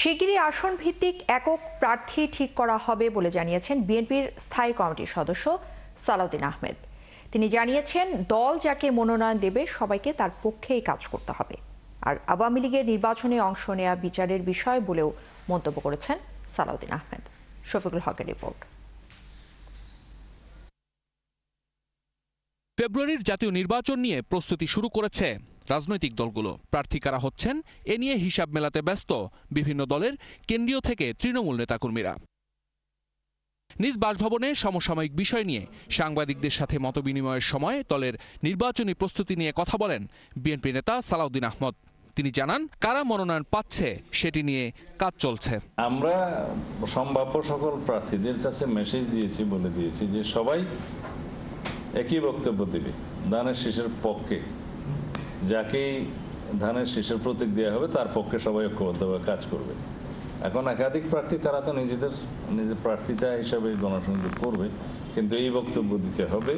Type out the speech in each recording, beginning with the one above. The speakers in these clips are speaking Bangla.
শিগগিরই আসন ভিত্তিক একক প্রার্থী ঠিক করা হবে বলে জানিয়েছেন বিএনপির স্থায়ী কমিটির সদস্য সালাউদ্দিন আহমেদ। তিনি জানিয়েছেন, দল যাকে মনোনয়ন দেবে সবাইকে তার পক্ষেই কাজ করতে হবে। আর আওয়ামী লীগের নির্বাচনে অংশ নেওয়া বিচারের বিষয় বলেও মন্তব্য করেছেন সালাউদ্দিন আহমেদ। শফিকুল হকের রিপোর্ট। ফেব্রুয়ারির জাতীয় নির্বাচন নিয়ে প্রস্তুতি শুরু করেছে রাজনৈতিক দলগুলো। প্রার্থী কারা হচ্ছেন এ নিয়ে হিসাব মেলাতে ব্যস্ত বিভিন্ন দলের কেন্দ্রীয় থেকে তৃণমূল নেতাকর্মীরা। নিজ বাসভবনে সমসাময়িক বিষয় নিয়ে সাংবাদিকদের সাথে মতবিনিময়ের সময় দলের নির্বাচনী প্রস্তুতি নিয়ে কথা বলেন বিএনপি নেতা সালাউদ্দিন আহমেদ। তিনি জানান, কারা মনোনয়ন পাচ্ছে সেটি নিয়ে কাজ চলছে। আমরা সম্ভাব্য সকল প্রার্থীদের কাছে মেসেজ দিয়েছি, বলে দিয়েছি যে সবাই একই বক্তব্য দেবে, ধানের শীষের পক্ষে। যাকেই ধানের শীষের প্রতীক দেওয়া হবে তার পক্ষে সবাই ঐক্যবদ্ধভাবে কাজ করবে। এখন একাধিক প্রার্থী, তারা তো নিজের প্রার্থিতা হিসাবে গণসংযোগ করবে, কিন্তু এই বক্তব্য দিতে হবে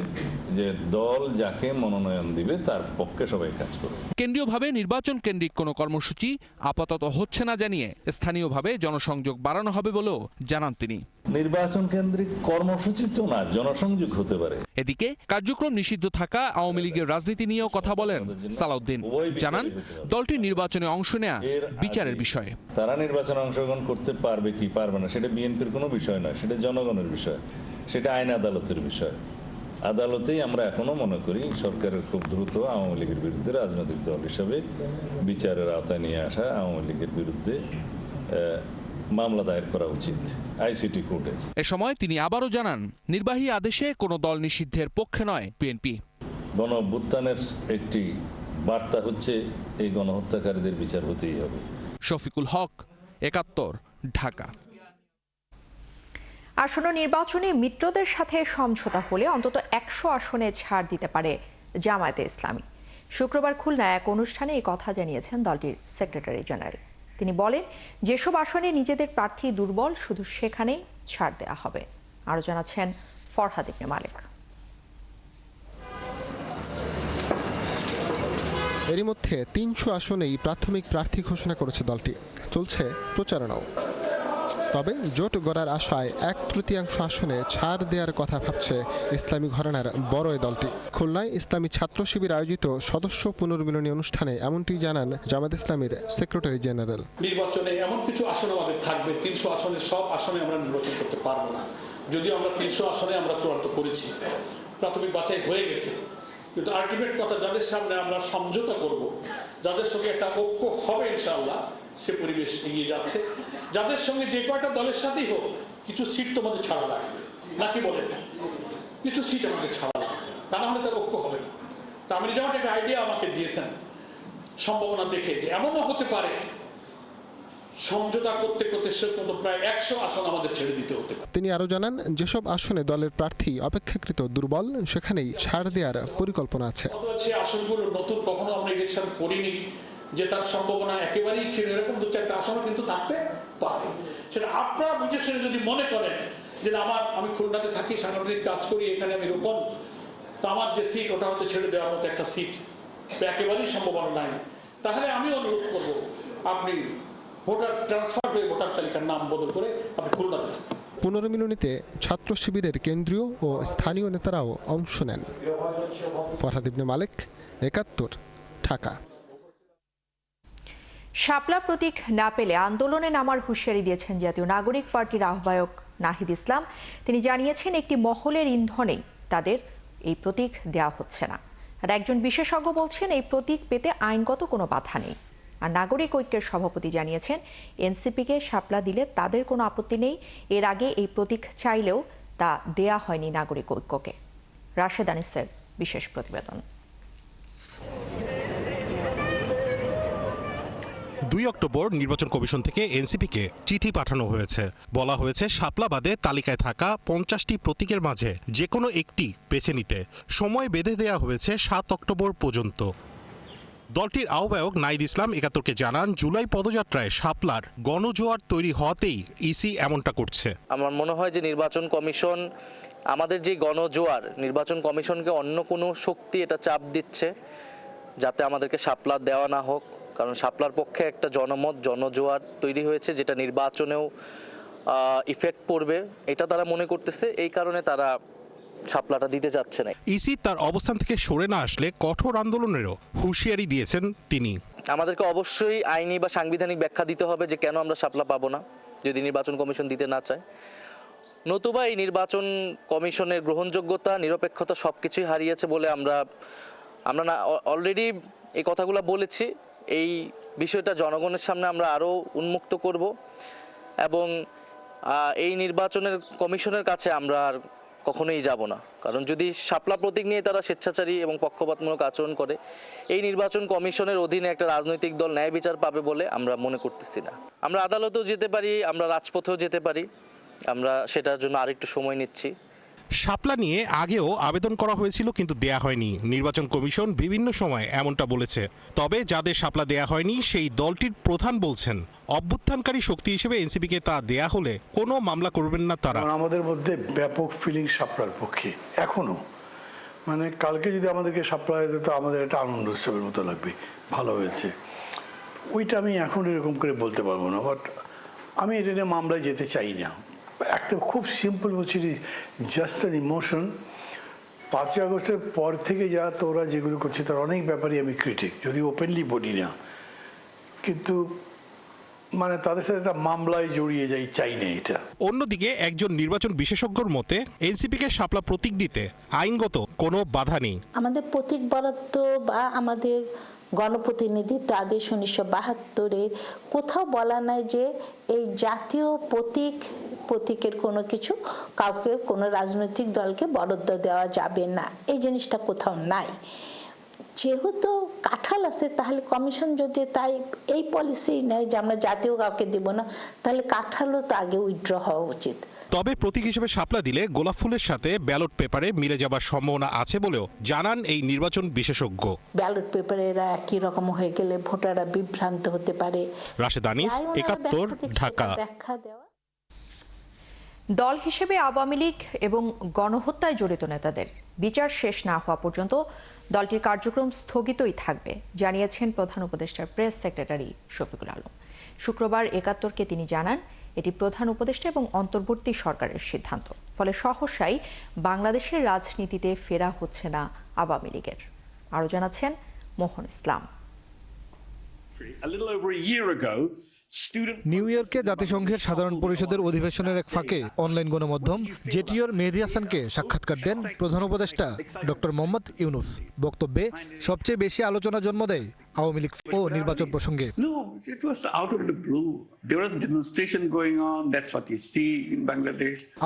যে দল যাকে মনোনয়ন দিবে তার পক্ষে সবাই কাজ করবে। কেন্দ্রীয়ভাবে নির্বাচন কেন্দ্রিক কোনো কর্মসূচি আপাতত হচ্ছে না জানিয়ে স্থানীয়ভাবে জনসংযোগ বাড়ানো হবে বলেও জানান তিনি। নির্বাচন কেন্দ্রিক কর্মসূচি তো না, জনসংযোগ হতে পারে। এদিকে কার্যক্রম নিষিদ্ধ থাকা আওয়ামী লীগের রাজনীতি নিয়েও কথা বলেন সালাউদ্দিন। জানান, দলটি নির্বাচনে অংশ নেয়া বিচারের বিষয়ে। তারা নির্বাচনে অংশগ্রহণ করতে পারবে কি পারবে না সেটা বিএনপির কোনো বিষয় নয়, সেটা জনগণের বিষয়, সেটা আইন আদালতের বিষয়। আদালতেই আমরা এখনো মনে করি সরকারের খুব দ্রুত আওয়ামী লীগের বিরুদ্ধে রাজনৈতিক দল হিসাবে বিচারের আওতায় নিয়ে আসা আওয়ামী লীগের বিরুদ্ধে মামলা দায়ের করা উচিত আইসিটি কোর্টে। এ সময় তিনি আবারও জানান, নির্বাহী আদেশে কোনো দল নিষিদ্ধের পক্ষে নয় বিএনপি। গণ অভ্যুত্থানের একটি বার্তা হচ্ছে এই গণহত্যাকারীদের বিচার হতেই হবে। শফিকুল হক, ৭১, ঢাকা। আসন্ন নির্বাচনে মিত্রদের সাথে সমঝোতা হলে অন্তত ১০০ আসনে ছাড় দিতে পারে জামায়াতে ইসলামী। শুক্রবার খুলনায় এক অনুষ্ঠানে এই কথা জানিয়েছেন দলটির সেক্রেটারি জেনারেল। তিনি বলেন, যেসব আসনে নিজেদের প্রার্থী দুর্বল শুধু সেখানেই ছাড় দেওয়া হবে। আরও জানাচ্ছেন ফরহাদ ইবনে মালিক। এরই মধ্যে ৩০০ আসনেই প্রাথমিক প্রার্থী ঘোষণা করেছে দলটি। চলছে প্রচারণাও। তবে জোট গড়ার আশায় ১/৩ আসনে ছাড় দেওয়ার কথা ভাবছে ইসলামী ঘরানার বড় এই দলটি। খুলনায় ইসলামী ছাত্র শিবির আয়োজিত সদস্য পুনর্মিলনী অনুষ্ঠানে এমনটি জানান জামায়াত ইসলামীর সেক্রেটারি জেনারেল। নির্বাচনে এমন কিছু আসন আমাদের থাকবে, ৩০০ আসনে সব আসনে আমরা নির্বাচন করতে পারবো না। যদিও আমরা ৩০০ আসনে আমরা চূড়ান্ত করেছি, প্রাথমিক বাছাই হয়ে গেছে, কিন্তু আলটিমেট কথা যাদের সামনে আমরা সমঝোতা করব, যাদের সঙ্গে একটা ঐক্য হবে ইনশাআল্লাহ, সে পরিবেশ এগিয়ে যাচ্ছে। যাদের সঙ্গে যে কয়টা দলের সাথেই হোক, কিছু সিট তোমাদের ছাড়া লাগবে, নাকি বলেন? কিছু সিট আমাদের ছাড়া লাগবে, তা না হলে তার ঐক্য হবে না। তা আমি যেমন একটা আইডিয়া আমাকে দিয়েছেন সম্ভাবনা দেখে, যে এমনও হতে পারে সমঝোতা করতে করতে সে প্রায় ১০০ আসন আমাদের ছেড়ে দিতে হতে পারে। তিনি আরো জানান, যেসব আসনে দলের প্রার্থী অপেক্ষাকৃত দুর্বল সেখানেই ছাড় দেওয়ার পরিকল্পনা আছে। সে আসনগুলো নতুন কখনো আমরা ইলেকশন করিনি, যে তার সম্ভাবনা একেবারেই ক্ষীণ, এরকম ২-৪টা আসনও কিন্তু থাকতে পারে। সেটা আপনারা বুঝে শুনে যদি মনে করেন যে আমি খুলনাতে থাকি, সাংগঠনিক কাজ করি, এখানে আমি রোপণ, তো আমার যে সিট ওটা হতে ছেড়ে দেওয়ার মতো একটা সিট একেবারেই সম্ভাবনা নাই, তাহলে আমি অনুরোধ করবো আপনি ভোটার ট্রান্সফার হয়ে ভোটার তালিকার নাম বদল করে আপনি খুলনাতে থাকেন। পুনর্মিলনীতে ছাত্র শিবিরের কেন্দ্রীয় ও স্থানীয় নেতারাও অংশ নেন। ফরহাদ ইবনে মালিক, ৭১, ঢাকা। শাপলা প্রতীক না পেলে আন্দোলনে নামার হুঁশিয়ারি দিয়েছেন জাতীয় নাগরিক পার্টির আহ্বায়ক নাহিদ ইসলাম। তিনি জানিয়েছেন, একটি মহলের ইন্ধনেই তাদের এই প্রতীক দেওয়া হচ্ছে না। আর একজন বিশেষজ্ঞ বলছেন, এই প্রতীক পেতে আইনগত কোনো বাধা নেই। আর নাগরিক ঐক্যের সভাপতি জানিয়েছেন, এনসিপিকে শাপলা দিলে তাদের কোনো আপত্তি নেই। এর আগে এই প্রতীক চাইলেও তা দেয়া হয়নি নাগরিক ঐক্যকে। রাশেদ আনিসের বিশেষ প্রতিবেদন। ২ অক্টোবর নির্বাচন কমিশন থেকে এনসিপিকে চিঠি পাঠানো হয়েছে। বলা হয়েছে, শাপলা বাদে তালিকায় থাকা ৫০টি প্রতীকের মাঝে যে কোনো একটি বেছে নিতে সময় বেঁধে দেওয়া হয়েছে ৭ অক্টোবর পর্যন্ত। দলটির আহ্বায়ক নাহিদ ইসলাম ৭১কে জানান, জুলাই পদযাত্রায় শাপলার গণজোয়ার তৈরি হওয়াতেই ইসি এমনটা করছে। আমার মনে হয় যে নির্বাচন কমিশন, আমাদের যে গণজোয়ার, নির্বাচন কমিশনকে অন্য কোনো শক্তি এটা চাপ দিচ্ছে যাতে আমাদেরকে শাপলা দেওয়া না হোক। কারণ শাপলার পক্ষে একটা জনমত জনজোয়ার তৈরি হয়েছে, যেটা নির্বাচনেও ইফেক্ট পড়বে এটা তারা মনে করতেছে, এই কারণে তারা শাপলাটা দিতে যাচ্ছে না। ইসি তার অবস্থান থেকে সরে না আসলে কঠোর আন্দোলনেরও হুঁশিয়ারি দিয়েছেন তিনি। আমাদেরকে অবশ্যই আইনি বা সাংবিধানিক ব্যাখ্যা দিতে হবে যে কেন আমরা শাপলা পাবো না যদি নির্বাচন কমিশন দিতে না চায়, নতুবা এই নির্বাচন কমিশনের গ্রহণযোগ্যতা নিরপেক্ষতা সবকিছুই হারিয়েছে বলে আমরা না অলরেডি এই কথাগুলো বলেছি। এই বিষয়টা জনগণের সামনে আমরা আরও উন্মুক্ত করব এবং এই নির্বাচনের কমিশনের কাছে আমরা আর কখনোই যাব না, কারণ যদি শাপলা প্রতীক নিয়ে তারা স্বেচ্ছাচারী এবং পক্ষপাতমূলক আচরণ করে, এই নির্বাচন কমিশনের অধীনে একটা রাজনৈতিক দল ন্যায় বিচার পাবে বলে আমরা মনে করতেছি না। আমরা আদালতেও যেতে পারি, আমরা রাজপথেও যেতে পারি, আমরা সেটার জন্য আরেকটু সময় নিচ্ছি। শাপলা নিয়ে আগেও আবেদন করা হয়েছিল কিন্তু দেয়া হয়নি। নির্বাচন কমিশন বিভিন্ন সময় এমনটা বলেছে। তবে যাদের শাপলা দেয়া হয়নি সেই দলটির প্রধান বলছেন অভ্যুত্থানকারী শক্তি হিসেবে এনসিপিকে তা দেয়া হলে কোনো মামলা করবেন না তারা। আমাদের মধ্যে ব্যাপক ফিলিং শাপলার পক্ষে এখনো, মানে কালকে যদি আমাদেরকে শাপলা দিত আমাদের একটা আনন্দ উৎসবের মতো লাগবে, ভালো হয়েছে। ওইটা আমি এখন এরকম করে বলতে পারবো না, বাট আমি এটা নিয়ে মামলায় যেতে চাই না। একটা খুব সিম্পল বলছি, জাস্ট অ্যান ইমোশন। 5ই আগস্টের পর থেকে যা তোরা যেগুলো করছে তার অনেক ব্যাপারই আমি ক্রিটিক, যদি ওপেনলি বলি না, কিন্তু মানে তাদের সাথে একটা মামলায় জড়িয়ে যাই চাই না এটা। অন্যদিকে একজন নির্বাচন বিশেষজ্ঞর মতে এনসিপিকে শাপলা প্রতীক দিতে আইনগত কোনো বাধা নেই। আমাদের প্রতীক বরাদ্দ বা আমাদের গণপ্রতিনিধিত্ব আদেশ 1972-এ কোথাও বলা নাই যে এই জাতীয় প্রতীকের কোনো কিছু কাউকে কোনো রাজনৈতিক দলকে বরাদ্দ দেওয়া যাবে না, এই জিনিসটা কোথাও নাই। যেহেতু কাঁঠাল আছে, তাহলে কমিশন যদি তাই এই পলিসি নেয় যে আমরা জাতীয় কাউকে দেব না, তাহলে কাঁঠালও তো আগে উইথড্র হওয়া উচিত। তবে প্রতীক হিসেবে শাপলা দিলে গোলাপ ফুলের সাথে ব্যালট পেপারে মিলে যাবার সম্ভাবনা আছে বলেও জানান এই নির্বাচন বিশেষজ্ঞ। ব্যালট পেপারে এরা একই রকম হয়ে গেলে ভোটাররা বিভ্রান্ত হতে পারে। রাশেদ আনিস, 71, ঢাকা। দল হিসেবে আওয়ামী লীগ এবং গণহত্যায় জড়িত নেতাদের বিচার শেষ না হওয়া পর্যন্ত দলটির কার্যক্রম স্থগিতই থাকবে জানিয়েছেন প্রধান উপদেষ্টার প্রেস সেক্রেটারি শফিকুল আলম। শুক্রবার 71কে তিনি জানান এটি প্রধান উপদেষ্টা এবং অন্তর্বর্তী সরকারের সিদ্ধান্ত, ফলে সহসাই বাংলাদেশের রাজনীতিতে ফেরা হচ্ছে না আওয়ামী লীগের। আরও জানাচ্ছেন মোহন ইসলাম। নিউ ইয়র্কে জাতিসংঘের সাধারণ পরিষদের অধিবেশনের এক ফাঁকে অনলাইন গণমাধ্যম জেটিওর মেহেদী হাসানকে সাক্ষাৎকার দেন প্রধান উপদেষ্টা ডক্টর মোহাম্মদ ইউনুস। বক্তব্যে সবচেয়ে বেশি আলোচনা জন্ম দেয় আওয়ামী লীগ ও নির্বাচন প্রসঙ্গে।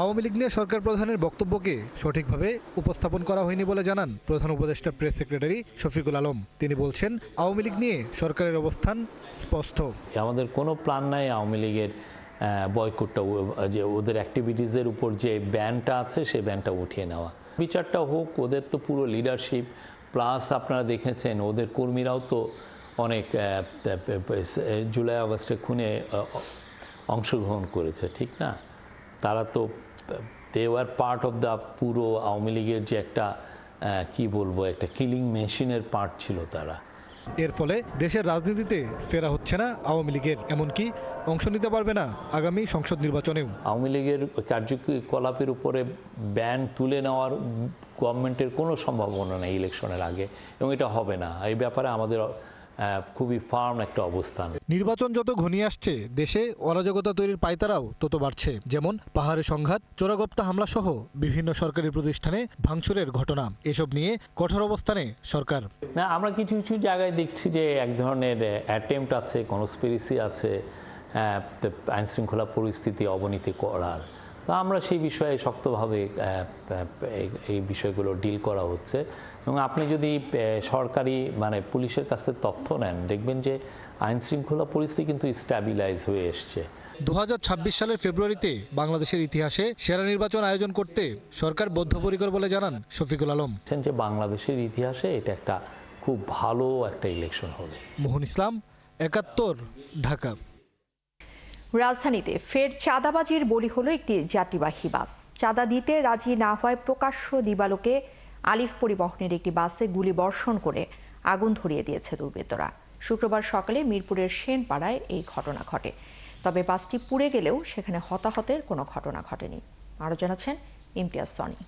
আওয়ামী লীগ নিয়ে সরকার প্রধানের বক্তব্যকে সঠিকভাবে উপস্থাপন করা হয়নি বলে জানান প্রধান উপদেষ্টা প্রেস সেক্রেটারি শফিকুল আলম। তিনি বলছেন আওয়ামী লীগ নিয়ে সরকারের অবস্থান স্পষ্ট। আমাদের কোনো প্ল্যান নাই আওয়ামী লীগের বয়কটটা, যে ওদের অ্যাক্টিভিটিসের উপর যে ব্যানটা আছে সেই ব্যানটা উঠিয়ে নেওয়া। বিচারটা হোক, ওদের তো পুরো লিডারশিপ প্লাস আপনারা দেখেছেন ওদের কর্মীরাও তো অনেক জুলাই আগস্টে খুনে অংশগ্রহণ করেছে, ঠিক না? তারা তো they were part of the পুরো আওয়ামী লীগের যে একটা কি বলবো একটা কিলিং মেশিনের পার্ট ছিল তারা। এর ফলে দেশের রাজনীতিতে ফেরা হচ্ছে না আওয়ামী লীগের, এমনকি অংশ নিতে পারবে না আগামী সংসদ নির্বাচনেও। আওয়ামী লীগের কার্যকলাপের উপরে ব্যান তুলে নেওয়ার গভর্নমেন্টের কোনো সম্ভাবনা নেই ইলেকশনের আগে, এবং এটা হবে না। এই ব্যাপারে আমাদের খুবই ফার্ম একটা অবস্থান। নির্বাচন যত ঘনিয়ে আসছে দেশে অরাজকতা তৈরির পায়তারাও তত বাড়ছে। যেমন পাহাড়ে সংঘাত, চোরাগোপ্তা হামলা সহ বিভিন্ন সরকারি প্রতিষ্ঠানে ভাঙচুরের ঘটনা। এসব নিয়ে কঠোর অবস্থানে সরকার। না, আমরা কিছু কিছু জায়গায় দেখছি যে এক ধরনের অ্যাটেম্পট আছে, কনস্পিরেসি আছে আইন শৃঙ্খলা পরিস্থিতি অবনতি করার। তো আমরা সেই বিষয়ে শক্তভাবে এই বিষয়গুলো ডিল করা হচ্ছে। এবং আপনি যদি সরকারি মানে পুলিশের কাছ থেকে তথ্য নেন, দেখবেন যে আইন শৃঙ্খলা পরিস্থিতি কিন্তু স্ট্যাবিলাইজ হয়ে এসছে। 2026 সালের ফেব্রুয়ারিতে বাংলাদেশের ইতিহাসে সেরা নির্বাচন আয়োজন করতে সরকার বদ্ধপরিকর বলে জানান শফিকুল আলম। যে বাংলাদেশের ইতিহাসে এটা একটা খুব ভালো একটা ইলেকশন হবে। মোহন ইসলাম, 71, ঢাকা। রাজধানীতে ফের চাঁদাবাজির বলি হলো একটি যাত্রীবাহী বাস। চাঁদা দিতে রাজি না হওয়ায় প্রকাশ্য দিবালোকে আলিফ পরিবহনের একটি বাসে গুলি বর্ষণ করে আগুন ধরিয়ে দিয়েছে দুর্বৃত্তরা। শুক্রবার সকালে মিরপুরের সেনপাড়ায় এই ঘটনা ঘটে। তবে বাসটি পুড়ে গেলেও সেখানে হতাহতের কোনো ঘটনা ঘটেনি। আরও জানাচ্ছেন ইমতিয়াজ সনি।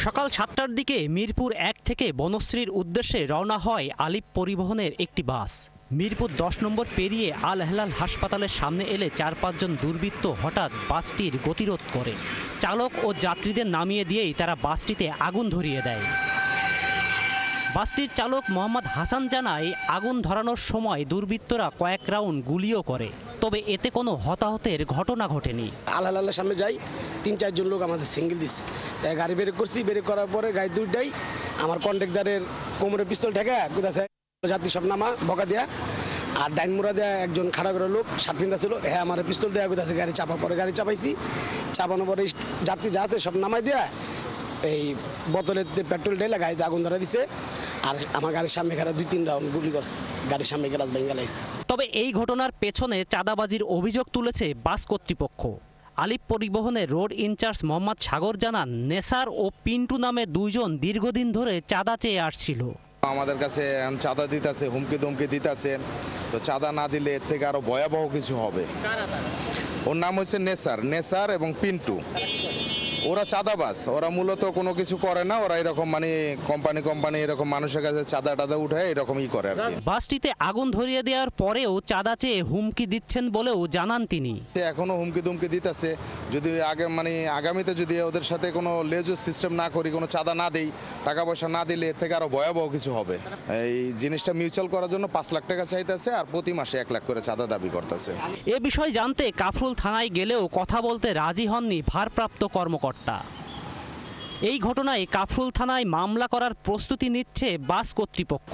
সকাল 7টার দিকে মিরপুর 1 থেকে বনশ্রীর উদ্দেশ্যে রওনা হয় আলিপ পরিবহনের একটি বাস। মিরপুর 10 নম্বর পেরিয়ে আল হেলাল হাসপাতালের সামনে এলে 4-5 জন দুর্বৃত্ত হঠাৎ বাসটির গতিরোধ করে। চালক ও যাত্রীদের নামিয়ে দিয়েই তারা বাসটিতে আগুন ধরিয়ে দেয়। বাসটির চালক মোহাম্মদ হাসান জানায়, আগুন ধরানোর সময় দুর্বৃত্তরা কয়েক রাউন্ড গুলিও করে, তবে এতে কোনো হতাহতের ঘটনা ঘটেনি। আল হেলালের সামনে যাই, 3-4 জন লোক আমাদের সিঙ্গেল দিচ্ছে। গাড়ি বের করছি, বের করার পরে গাড়ি দুইটাই আমার কন্ট্রাক্টরের কোমরে পিস্তল ঠেকা কোথায় যাত্রী সব নামা বকা দেয়া, আর ডাইন মোড়া দেয়া একজন খাড়া করে লোক সাতপিন্দা ছিল, হ্যাঁ আমার পিস্তল দেওয়া কোথায় গাড়ি চাপা, পরে গাড়ি চাপাইছি, চাপানোর পরে যাত্রী যা আছে সব নামাই দেয়া এই বোতলের পেট্রোল ঢেলে গাড়িতে আগুন ধরা দিছে, আর আমার গাড়ির সামনে খারাপ 2-3 রাউন্ড গুলি করছে, গাড়ির সামনে গ্লাস ভেঙে লাইছে। তবে এই ঘটনার পেছনে চাঁদাবাজির অভিযোগ তুলেছে বাস কর্তৃপক্ষ। আলিপ পরিবহনের রোড ইনচার্জ মোহাম্মদ সাগর জানান, নেসার ও পিন্টু নামে 2 জন দীর্ঘদিন ধরে চাঁদা চেয়ে আসছিল। আমাদের কাছে চাঁদা দিতেছে, হুমকি ধমকি দিতেছে, তো চাঁদা না দিলে এর থেকে আরো ভয়াবহ কিছু হবে। ওর নাম হচ্ছে নেসার এবং পিন্টু। ওরা চাঁদাবাজ, ওরা মূলত কোনো কিছু করে না, ওরা এরকম মানে কোম্পানি এরকম মানুষের কাছে চাঁদা টাদা উঠায় এরকমই করে আর কি। বাসটিতে আগুন ধরিয়ে দেওয়ার পরেও চাঁদা চেয়ে হুমকি দিচ্ছেন বলেও জানান তিনি। এখনো হুমকি ধমকি দিতেছে, যদি আগামীতে যদি ওদের সাথে কোনো লেজু সিস্টেম না করি, কোনো চাঁদা না দেই, টাকা পয়সা না দিলে এর থেকে আরো ভয়াবহ কিছু হবে। এই জিনিসটা মিউচুয়াল করার জন্য 5 লাখ টাকা চাইতেছে, আর প্রতি মাসে 1 লাখ করে চাঁদা দাবি করতেছে। এ বিষয় জানতে কাফরুল থানায় গেলেও কথা বলতে রাজি হননি ভারপ্রাপ্ত কর্মকর্তা। এই ঘটনায় কাফরুল থানায় মামলা করার প্রস্তুতি নিচ্ছে বাস কর্তৃপক্ষ।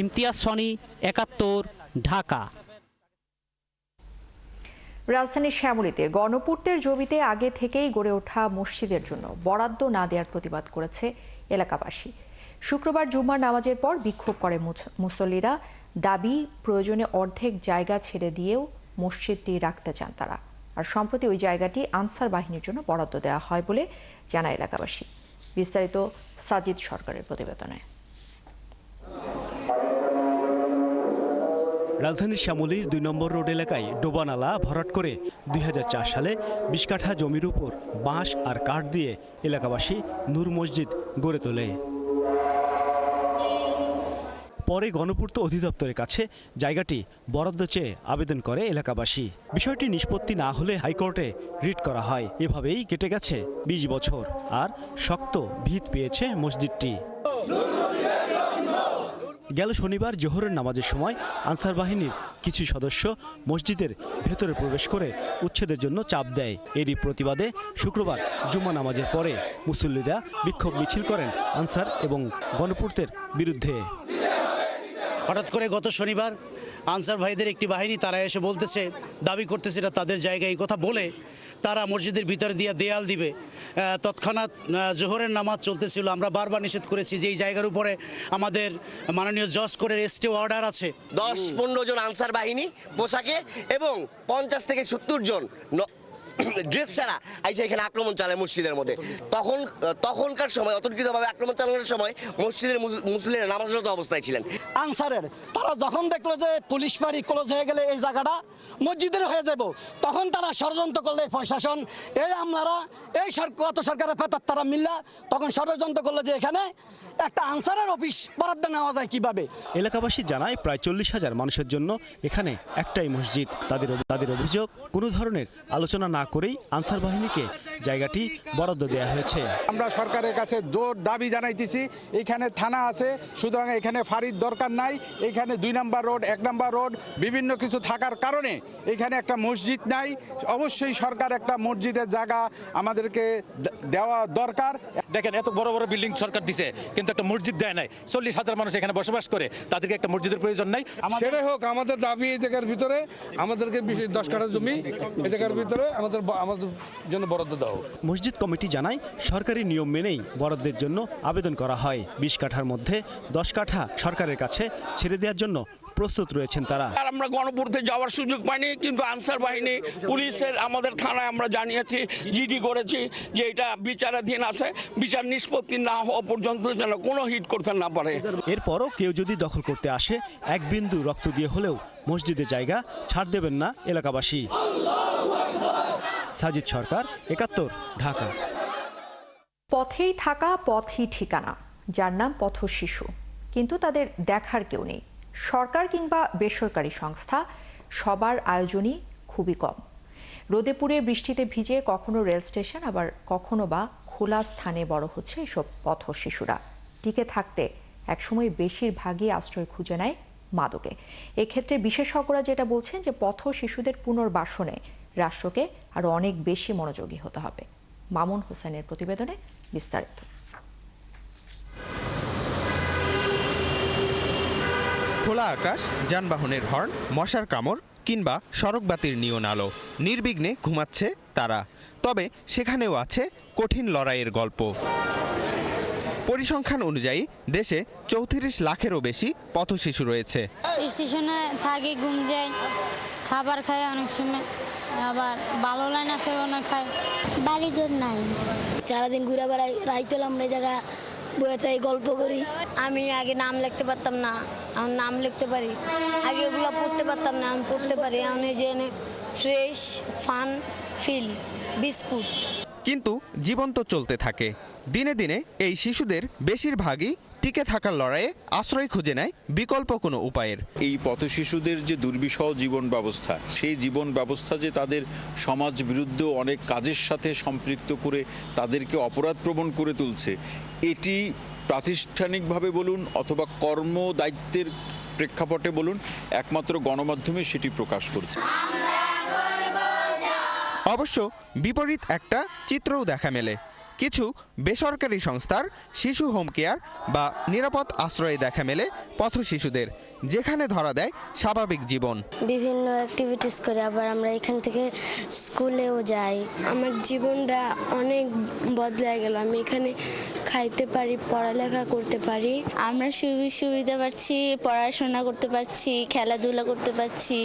ইমতিয়াজ সনি, 71, ঢাকা। রাজধানীর শ্যামলীতে গণপূর্তের জমিতে আগে থেকেই গড়ে ওঠা মসজিদের জন্য বরাদ্দ না দেওয়ার প্রতিবাদ করেছে এলাকাবাসী। শুক্রবার জুম্মার নামাজের পর বিক্ষোভ করে মুসল্লিরা। দাবি, প্রয়োজনে অর্ধেক জায়গা ছেড়ে দিয়েও মসজিদটি রাখতে চান তারা। আর সম্প্রতি ওই জায়গাটি আনসার বাহিনীর জন্য বরাদ্দ দেওয়া হয় বলে জানায় এলাকাবাসী। বিস্তারিত সাজিদ সরকারের প্রতিবেদনে। রাজধানীর শ্যামলীর 2 নম্বর রোড এলাকায় ডোবানালা ভরাট করে 2004 সালে 20 কাঠা জমির উপর বাঁশ আর কাঠ দিয়ে এলাকাবাসী নূর মসজিদ গড়ে তোলে। পরে গণপূর্ত অধিদপ্তরের কাছে জায়গাটি বরাদ্দ চেয়ে আবেদন করে এলাকাবাসী। বিষয়টি নিষ্পত্তি না হলে হাইকোর্টে রিট করা হয়। এভাবেই কেটে গেছে 20 বছর, আর শক্ত ভিত পেয়েছে মসজিদটি। গেল শনিবার জোহরের নামাজের সময় আনসার বাহিনীর কিছু সদস্য মসজিদের ভেতরে প্রবেশ করে উচ্ছেদের জন্য চাপ দেয়। এরই প্রতিবাদে শুক্রবার জুম্মা নামাজের পরে মুসল্লিরা বিক্ষোভ মিছিল করেন আনসার এবং গণপূর্তের বিরুদ্ধে। হঠাৎ করে গত শনিবার আনসার ভাইদের একটি বাহিনী তারা এসে বলতেছে, দাবি করতেছে এটা তাদের জায়গায়, এই কথা বলে তারা মসজিদের ভিতরে দিয়ে দেয়াল দিবে। তৎক্ষণাৎ জোহরের নামাজ চলতেছিল। আমরা বারবার নিষেধ করেছি যে এই জায়গার উপরে আমাদের মাননীয় জজ কোর্টের স্টে অর্ডার আছে। 10-15 জন আনসার বাহিনী পোশাকে এবং 50 থেকে 70 জন ড্রেস ছাড়া আইসা এখানে আক্রমণ চালায় মসজিদের মধ্যে। তখনকার সময় অতর্কিতভাবে আক্রমণ চালানোর সময় মসজিদের মুসল্লিরা নামাজরত অবস্থায় ছিলেন। আনসারের তারা যখন দেখলো যে পুলিশ বাড়ি ক্লোজ হয়ে গেলে এই জায়গাটা মসজিদের হয়ে যাব, তখন তারা ষড়যন্ত্র করলে প্রশাসন এই আমলারা এই গত সরকারের পেতার তারা মিল্লা তখন ষড়যন্ত্র করলো যে এখানে একটা আনসারের অফিস বরাদ্দ নেওয়া যায় কিভাবে। এলাকাবাসী জানায়, প্রায় 40,000 মানুষের জন্য এখানে একটাই মসজিদ। তাদের অভিযোগ, কোনো ধরনের আলোচনা না করেই আনসার বাহিনীকে জায়গাটি বরাদ্দ দেওয়া হয়েছে। আমরা সরকারের কাছে জোর দাবি জানাইতেছি, এখানে থানা আছে, সুতরাং এখানে ফাঁড়ির দরকার নাই। এখানে 2 নম্বর রোড, 1 নম্বর রোড বিভিন্ন কিছু থাকার কারণে এখানে একটা মসজিদ নাই। অবশ্যই সরকার একটা মসজিদের জায়গা আমাদেরকে দেওয়া দরকার। দেখেন, এত বড় বড় বিল্ডিং সরকার দিছে, কিন্তু একটা মসজিদ দেয় নাই। 40,000 মানুষ এখানে বসবাস করে, তাদেরকে একটা মসজিদের প্রয়োজন নাই। সেটাই হোক আমাদের দাবি, এই জায়গার ভিতরে আমাদেরকে 10 কাঠা জমি এই জায়গার ভিতরে আমাদের জন্য বরাদ্দ দাও। মসজিদ কমিটি জানায়, সরকারি নিয়ম মেনেই বরাদ্দের জন্য আবেদন করা হয়। 20 কাঠার মধ্যে 10 কাঠা সরকারের কাছে ছেড়ে দেওয়ার জন্য প্রস্তুত রয়েছেন তারা। আর আমরা গণপূর্তে যাওয়ার সুযোগ পাইনি, কিন্তু আনসার বাহিনী পুলিশের আমাদের থানায় আমরা জানিয়েছি, জিডি করেছি যে এটা বিচারাধীন আছে, বিচার নিষ্পত্তি না হওয়া পর্যন্ত যেন কোনো হিট করতে না পারে। এরপরও কেউ যদি দখল করতে আসে, এক বিন্দু রক্ত দিয়ে হলেও মসজিদের জায়গা ছাড় দেবেন না এলাকাবাসী। সাজিদ সরকার, ৭১, ঢাকা। পথেই থাকা পথই ঠিকানা, যার নাম পথ শিশু, কিন্তু তাদের দেখার কেউ নেই। সরকার কিংবা বেসরকারি সংস্থা, সবার আয়োজনই খুবই কম। রোদে পুড়ে বৃষ্টিতে ভিজে কখনো রেল স্টেশন, আবার কখনো বা খোলা স্থানে বড় হচ্ছে এসব পথ শিশুরা। টিকে থাকতে একসময় বেশিরভাগই আশ্রয় খুঁজে নেয় মাদকে। এক্ষেত্রে বিশেষজ্ঞরা যেটা বলছেন যে পথ শিশুদের পুনর্বাসনে রাষ্ট্রকে আরও অনেক বেশি মনোযোগী হতে হবে। মামুন হোসেনের প্রতিবেদনে বিস্তারিত। খোলা আকাশ, যানবাহনের হর্ন, মশার কামড় কিংবা সড়কবাতির নিয়ন আলো, নির্বিঘ্নে ঘুমাচ্ছে তারা। তবে সেখানেও আছে কঠিন লড়াইয়ের গল্প। পরিসংখ্যান অনুযায়ী দেশে ৩৪ লাখেরও বেশি পথ শিশু রয়েছে। স্টেশনে থাকি, ঘুম যাই, খাবার খাই, অনেক সময় আবার ভালো লাইন আছে ওনা খাই। বাড়িঘর নাই, সারাদিন ঘুরে বেড়াই, রাইতে আমরা এই জায়গা বইতে গল্প করি। আমি আগে নাম লিখতে পারতাম না, এখন নাম লিখতে পারি। আগে ওগুলো পড়তে পারতাম না, আমি পড়তে পারি। এখন এই যে ফ্রেশ ফান ফিল বিস্কুট। কিন্তু জীবন তো চলতে থাকে। দিনে দিনে এই শিশুদের বেশিরভাগই টিকে থাকার লড়াইয়ে আশ্রয় খুঁজে নেয় বিকল্প কোনো উপায়ের। এই পথ শিশুদের যে দুর্বিষহ জীবন ব্যবস্থা, সেই জীবন ব্যবস্থা যে তাদের সমাজ বিরুদ্ধ অনেক কাজের সাথে সম্পৃক্ত করে তাদেরকে অপরাধপ্রবণ করে তুলছে, এটি প্রাতিষ্ঠানিকভাবে বলুন অথবা কর্ম দায়িত্বের প্রেক্ষাপটে বলুন, একমাত্র গণমাধ্যমে সেটি প্রকাশ করছে। অবশ্য বিপরীত একটা চিত্রও দেখা মেলে। কিছু বেসরকারি সংস্থার শিশু হোম কেয়ার বা নিরাপদ আশ্রয়ে দেখা মেলে পথ শিশুদের, যেখানে ধরা দেয় স্বাভাবিক জীবন। বিভিন্ন অ্যাক্টিভিটিস করে, আবার আমরা এখান থেকে স্কুলেও যাই। আমার জীবনটা অনেক বদলে গেল। আমি এখানে খাইতে পারি, পড়ালেখা করতে পারি। আমরা সুবিধা পাচ্ছি, পড়াশোনা করতে পারছি, খেলাধুলা করতে পারছি।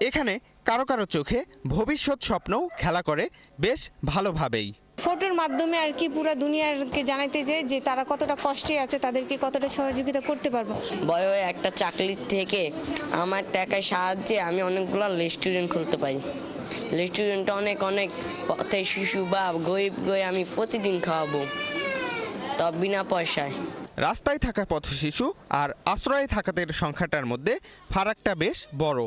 এখানে কারো কারো চোখে ভবিষ্যৎ স্বপ্নও খেলা করে বেশ ভালোভাবেই। ফটোর মাধ্যমে আর কি পুরো দুনিয়াকে জানাইতে যায় যে তারা কতটা কষ্টে আছে, তাদেরকে কতটা সহযোগিতা করতে পারবো। বড় হয়ে একটা চাকরি থেকে আমার টাকার সাহায্যে আমি অনেকগুলো রেস্টুরেন্ট খুলতে পারি। রেস্টুরেন্টে অনেক অনেক পথে শিশু বা গরিব আমি প্রতিদিন খাওয়াবো, তবে বিনা পয়সায়। রাস্তায় থাকা পথ শিশু আর আশ্রয়ে থাকাদের সংখ্যাটার মধ্যে ফারাকটা বেশ বড়।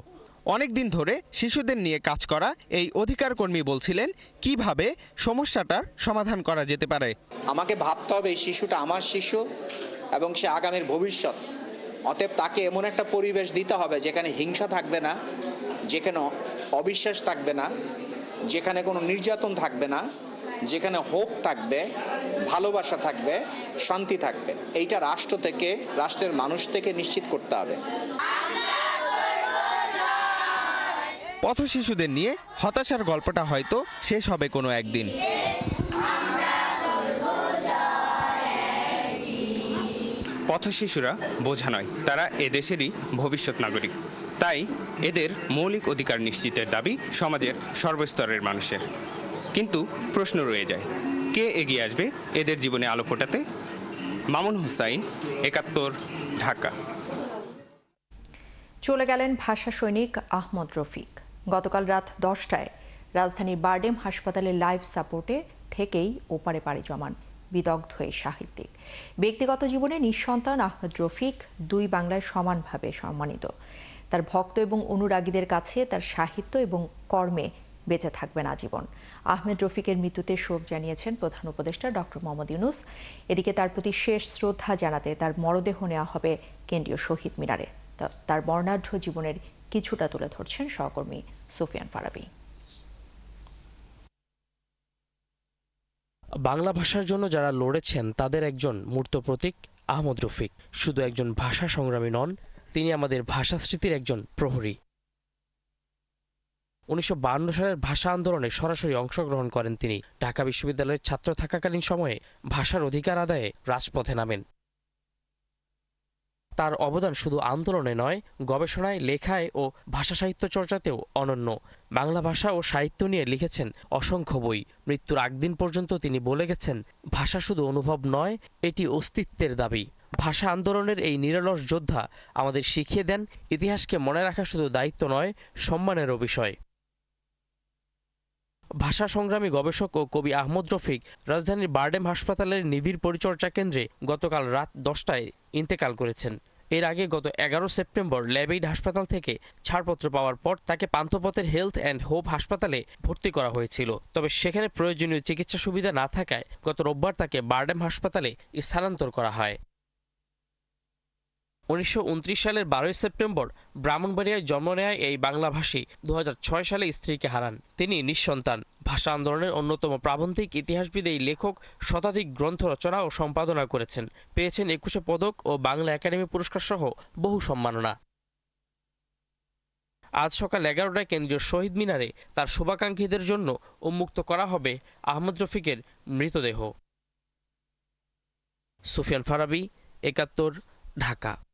অনেকদিন ধরে শিশুদের নিয়ে কাজ করা এই অধিকার কর্মী বলছিলেন কিভাবে সমস্যাটার সমাধান করা যেতে পারে। আমাকে ভাবতে হবে এই শিশুটা আমার শিশু এবং সে আগামীর ভবিষ্যৎ। অতএব তাকে এমন একটা পরিবেশ দিতে হবে যেখানে হিংসা থাকবে না, যেখানে অবিশ্বাস থাকবে না, যেখানে কোনো নির্যাতন থাকবে না, যেখানে হোপ থাকবে, ভালোবাসা থাকবে, শান্তি থাকবে। এইটা রাষ্ট্র থেকে, রাষ্ট্রের মানুষ থেকে নিশ্চিত করতে হবে। পথ শিশুদের নিয়ে হতাশার গল্পটা হয়তো শেষ হবে কোনো একদিন। পথ শিশুরা বোঝা নয়, তারা এদেশেরই ভবিষ্যৎ নাগরিক। তাই এদের মৌলিক অধিকার নিশ্চিতের দাবি সমাজের সর্বস্তরের মানুষের। কিন্তু প্রশ্ন রয়ে যায়, কে এগিয়ে আসবে এদের জীবনে আলো ফোটাতে? মামুন হোসাইন, ৭১, ঢাকা। চলে গেলেন ভাষা সৈনিক আহমদ রফিক। গতকাল রাত 10টায় রাজধানীর বারডেম হাসপাতালের লাইফ সাপোর্টে থেকেই ওপারে পাড়ি জমান বিদগ্ধ এই সাহিত্যিক। ব্যক্তিগত জীবনে নিঃসন্তান আহমদ রফিক দুই বাংলায় সমানভাবে সম্মানিত। তার ভক্ত এবং অনুরাগীদের কাছে তার সাহিত্য এবং কর্মে বেঁচে থাকবেন আজীবন। আহমেদ রফিকের মৃত্যুতে শোক জানিয়েছেন প্রধান উপদেষ্টা ডক্টর মোহাম্মদ ইউনূস। এদিকে তার প্রতি শেষ শ্রদ্ধা জানাতে তার মরদেহ নেওয়া হবে কেন্দ্রীয় শহীদ মিনারে। তার বর্ণাঢ্য জীবনের কিছুটা তুলে ধরছেন সহকর্মী সুফিয়ান ফারাবি। বাংলা ভাষার জন্য যারা লড়েছেন তাদের একজন মূর্ত প্রতীক আহমদ রফিক। শুধু একজন ভাষা সংগ্রামী নন, তিনি আমাদের ভাষা স্মৃতির একজন প্রহরী। 1952 সালের ভাষা আন্দোলনে সরাসরি অংশগ্রহণ করেন তিনি। ঢাকা বিশ্ববিদ্যালয়ের ছাত্র থাকাকালীন সময়ে ভাষার অধিকার আদায়ে রাজপথে নামেন। তার অবদান শুধু আন্দোলনে নয়, গবেষণায়, লেখায় ও ভাষা সাহিত্য চর্চাতেও অনন্য। বাংলা ভাষা ও সাহিত্য নিয়ে লিখেছেন অসংখ্য বই। মৃত্যুর আগদিন পর্যন্ত তিনি বলে গেছেন, ভাষা শুধু অনুভব নয়, এটি অস্তিত্বের দাবি। ভাষা আন্দোলনের এই নিরলস যোদ্ধা আমাদের শিখিয়ে দেন, ইতিহাসকে মনে রাখা শুধু দায়িত্ব নয়, সম্মানেরও বিষয়। ভাষা সংগ্রামী গবেষক ও কবি আহমদ রফিক রাজধানীর বারডেম হাসপাতালের নিবিড় পরিচর্যা কেন্দ্রে গতকাল রাত 10টায় ইন্তেকাল করেছেন। এর আগে গত 11 সেপ্টেম্বর ল্যাবেইড হাসপাতাল থেকে ছাড়পত্র পাওয়ার পর তাকে পান্থপথের হেলথ অ্যান্ড হোপ হাসপাতালে ভর্তি করা হয়েছিল। তবে সেখানে প্রয়োজনীয় চিকিৎসা সুবিধা না থাকায় গত রোববার তাকে বারডেম হাসপাতালে স্থানান্তর করা হয়। 1929 সালের 12 সেপ্টেম্বর ব্রাহ্মণবাড়িয়ায় জন্ম নেয় এই বাংলাভাষী 2006 সালে স্ত্রীকে হারান। তিনি নিঃসন্তান। ভাষা আন্দোলনের অন্যতম প্রাবন্ধিক ইতিহাসবিদ এই লেখক শতাধিক গ্রন্থ রচনা ও সম্পাদনা করেছেন। পেয়েছেন 21 পদক ও বাংলা একাডেমি পুরস্কার সহ বহু সম্মাননা। আজ সকাল 11টায় কেন্দ্রীয় শহীদ মিনারে তার শুভাকাঙ্ক্ষীদের জন্য উন্মুক্ত করা হবে আহমদ রফিকের মৃতদেহ। সুফিয়ান ফারাবি, 71, ঢাকা।